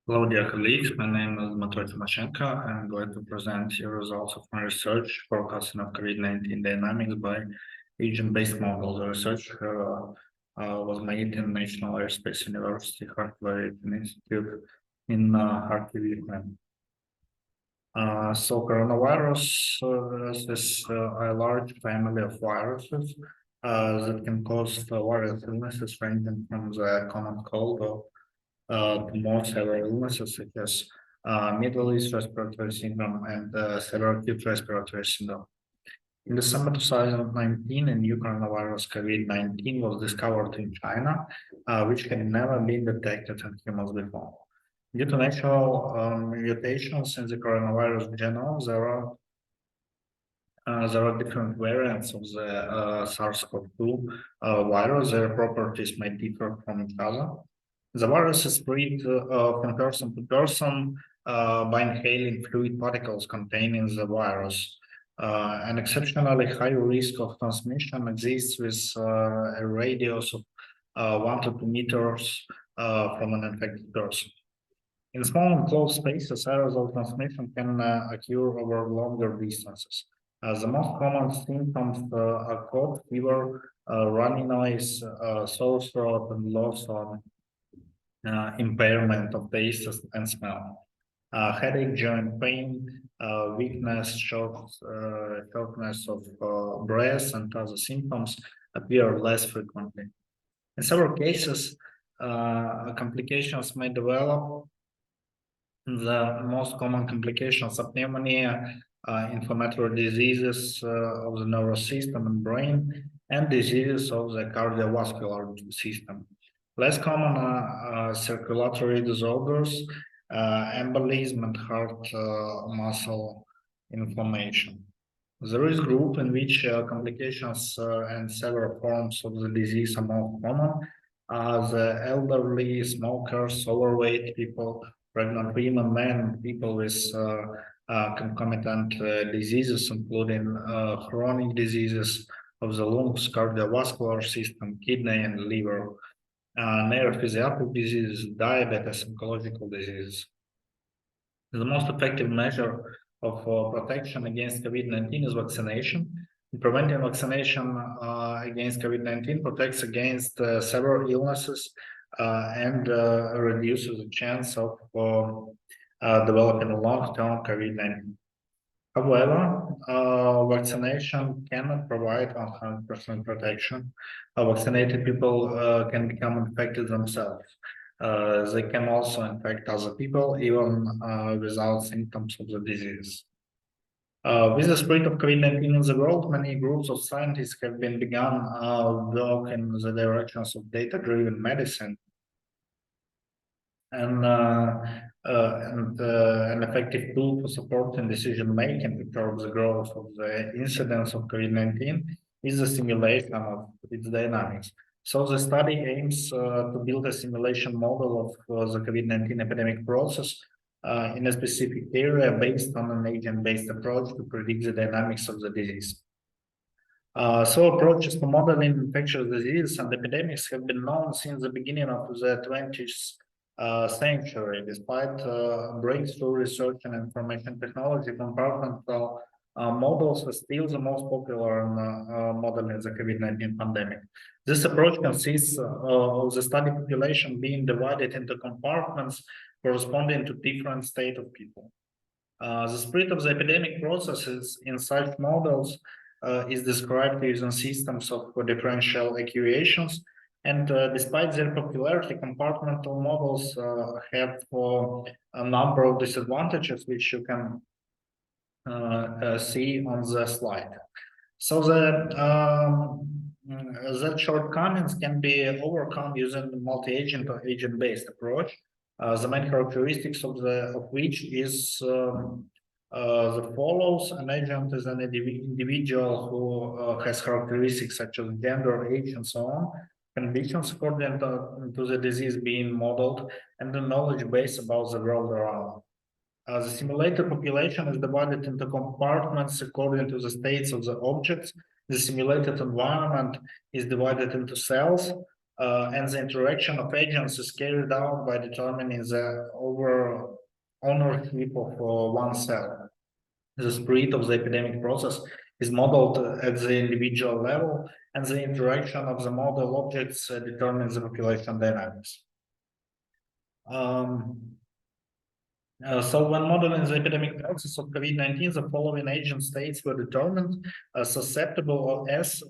Hello, dear colleagues. My name is Dmytro Chumachenko. I'm going to present you results of my research forecasting of COVID-19 dynamics by agent-based models. The research was made in National Aerospace University Kharkiv Institute in Kharkiv, Ukraine. So coronavirus is a large family of viruses that can cause various illnesses ranging from the common cold to more severe illnesses such as Middle East respiratory syndrome and severe acute respiratory syndrome. In December 2019, a new coronavirus COVID-19 was discovered in China, which had never been detected in humans before. Due to natural mutations in the coronavirus genome, there are different variants of the SARS-CoV-2 virus. Their properties may differ from each other. The virus is spread from person to person by inhaling fluid particles containing the virus. An exceptionally high risk of transmission exists with a radius of 1 to 2 meters from an infected person. In small enclosed spaces, aerosol transmission can occur over longer distances. The most common symptoms are cold, fever, runny nose, sore throat, and loss of impairment of taste and smell. Headache, joint pain, weakness, shortness of breath, and other symptoms appear less frequently. In several cases, complications may develop. The most common complications are pneumonia, inflammatory diseases of the nervous system and brain, and diseases of the cardiovascular system. Less common are circulatory disorders, embolism, and heart muscle inflammation. The risk group in which complications and several forms of the disease are more common are the elderly, smokers, overweight people, pregnant women, men, people with concomitant diseases, including chronic diseases of the lungs, cardiovascular system, kidney, and liver, neurophysiatric diseases, diabetes, oncological diseases. The most effective measure of protection against COVID-19 is vaccination. Preventing vaccination against COVID-19 protects against several illnesses and reduces the chance of developing a long-term COVID-19. However, vaccination cannot provide 100% protection. Vaccinated people can become infected themselves. They can also infect other people even without symptoms of the disease. With the spread of COVID-19 in the world, many groups of scientists have begun work in the directions of data-driven medicine and an effective tool for supporting decision-making to curb the growth of the incidence of COVID-19 is the simulation of its dynamics. So the study aims to build a simulation model of the COVID-19 epidemic process in a specific area based on an agent-based approach to predict the dynamics of the disease. So approaches to modeling infectious disease and epidemics have been known since the beginning of the 20th century. Despite breakthrough research and information technology, compartmental models are still the most popular model in the COVID-19 pandemic. This approach consists of the study population being divided into compartments corresponding to different state of people. The spread of the epidemic processes in such models is described using systems of differential equations. And despite their popularity, compartmental models have a number of disadvantages, which you can see on the slide. So the shortcomings can be overcome using the multi-agent or agent-based approach. The main characteristics of which is the follows. An agent is an individual who has characteristics such as gender, age, and so on, conditions according to the disease being modeled, and the knowledge base about the world around. The simulated population is divided into compartments according to the states of the objects. The simulated environment is divided into cells. and the interaction of agents is carried out by determining the ownership of one cell. The spirit of the epidemic process is modeled at the individual level, and the interaction of the model objects determines the population dynamics. So when modeling the epidemic process of COVID-19, the following agent states were determined: susceptible as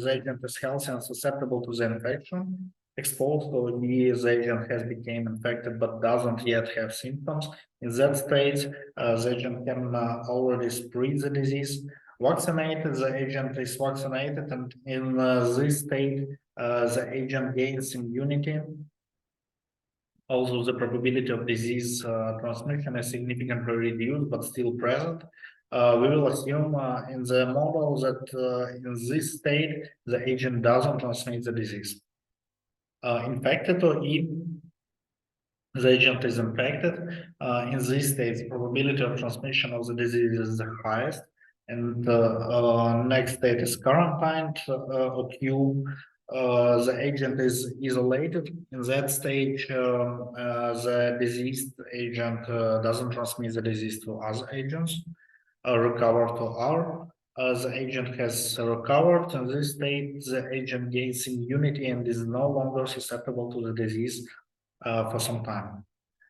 the agent is healthy and susceptible to the infection, exposed or the agent has become infected but doesn't yet have symptoms. In that state, the agent can already spread the disease. Vaccinated, the agent is vaccinated, and in this state, the agent gains immunity. Also, the probability of disease transmission is significantly reduced, but still present. We will assume in the model that in this state, the agent doesn't transmit the disease. Infected, or if the agent is infected, in this state, the probability of transmission of the disease is the highest. And next state is quarantined, or Q. The agent is isolated. In that stage, the diseased agent doesn't transmit the disease to other agents. Recovered to R. The agent has recovered. In this state, the agent gains immunity and is no longer susceptible to the disease for some time.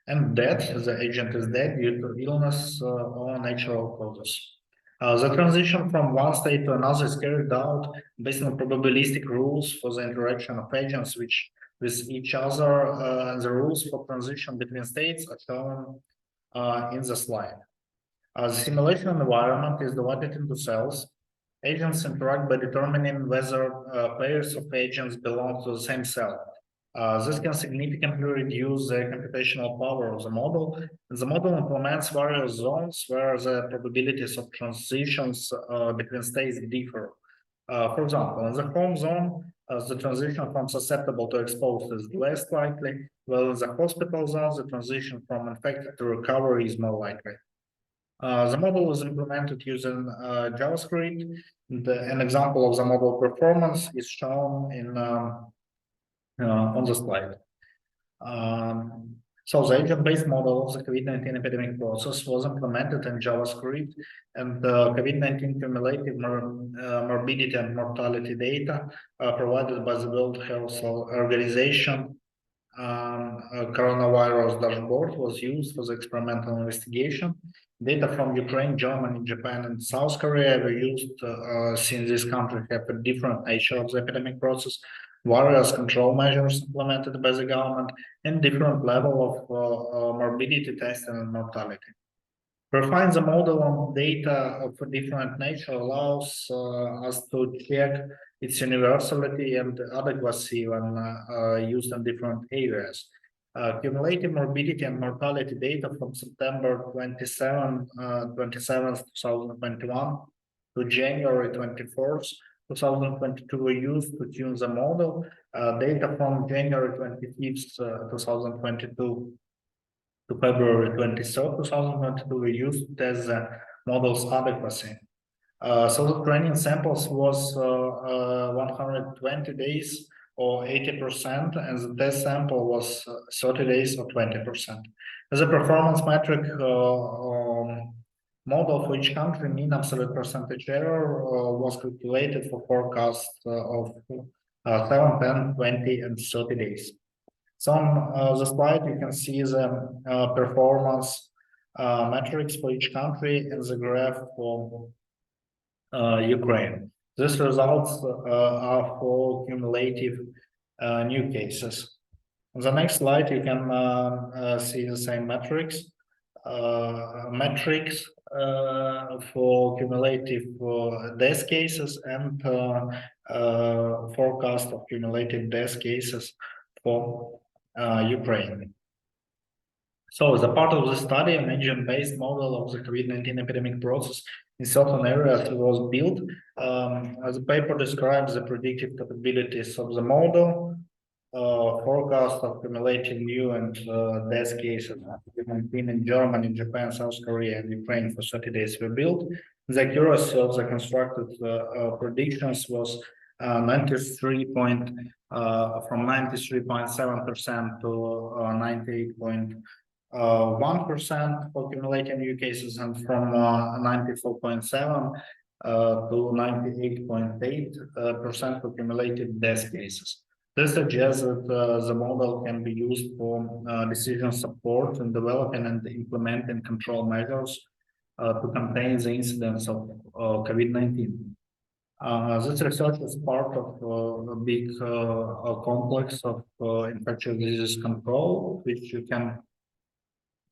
And death, the agent is dead due to illness or natural causes. The transition from one state to another is carried out based on probabilistic rules for the interaction of agents with each other, and the rules for transition between states are shown in the slide. The simulation environment is divided into cells. Agents interact by determining whether pairs of agents belong to the same cell. This can significantly reduce the computational power of the model. The model implements various zones where the probabilities of transitions between states differ. For example, in the home zone, the transition from susceptible to exposed is less likely, while in the hospital zone, the transition from infected to recovery is more likely. The model is implemented using JavaScript. An example of the model performance is shown in on the slide. So the agent-based model of the COVID-19 epidemic process was implemented in JavaScript, and the COVID-19 cumulative morbidity and mortality data provided by the World Health Organization coronavirus dashboard was used for the experimental investigation. Data from Ukraine, Germany, Japan, and South Korea were used since these countries have a different nature of the epidemic process, various control measures implemented by the government, and different level of morbidity testing and mortality. Verifying the model on data of a different nature allows us to check its universality and adequacy when used in different areas. Cumulative morbidity and mortality data from September 27, 2021 to January 24th, 2022 were used to tune the model. Data from January 25th, 2022 to February 23rd, 2022 were used to test the model's adequacy. So the training samples was 120 days or 80%, and the test sample was 30 days or 20%. As a performance metric model for each country, mean absolute percentage error was calculated for forecasts of 7, 10, 20, and 30 days. So on the slide, you can see the performance metrics for each country in the graph for Ukraine. These results are for cumulative new cases. On the next slide, you can see the same metrics. For cumulative death cases and forecast of cumulative death cases for Ukraine. So as a part of the study, an agent-based model of the COVID-19 epidemic process in certain areas was built. The paper describes the predictive capabilities of the model, forecast of cumulative new and death cases in Germany, Japan, South Korea, and Ukraine for 30 days were built. The accuracy of the constructed predictions was from 93.7% to 98.1% for accumulated new cases, and from 94.7 to 98.8% for accumulated death cases. This suggests that the model can be used for decision support in developing and implementing control measures to contain the incidence of COVID-19. This research is part of a big complex of infectious disease control, which you can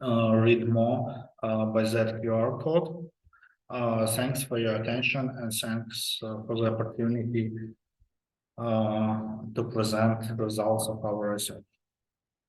read more by that QR code. Thanks for your attention, and thanks for the opportunity to present the results of our research.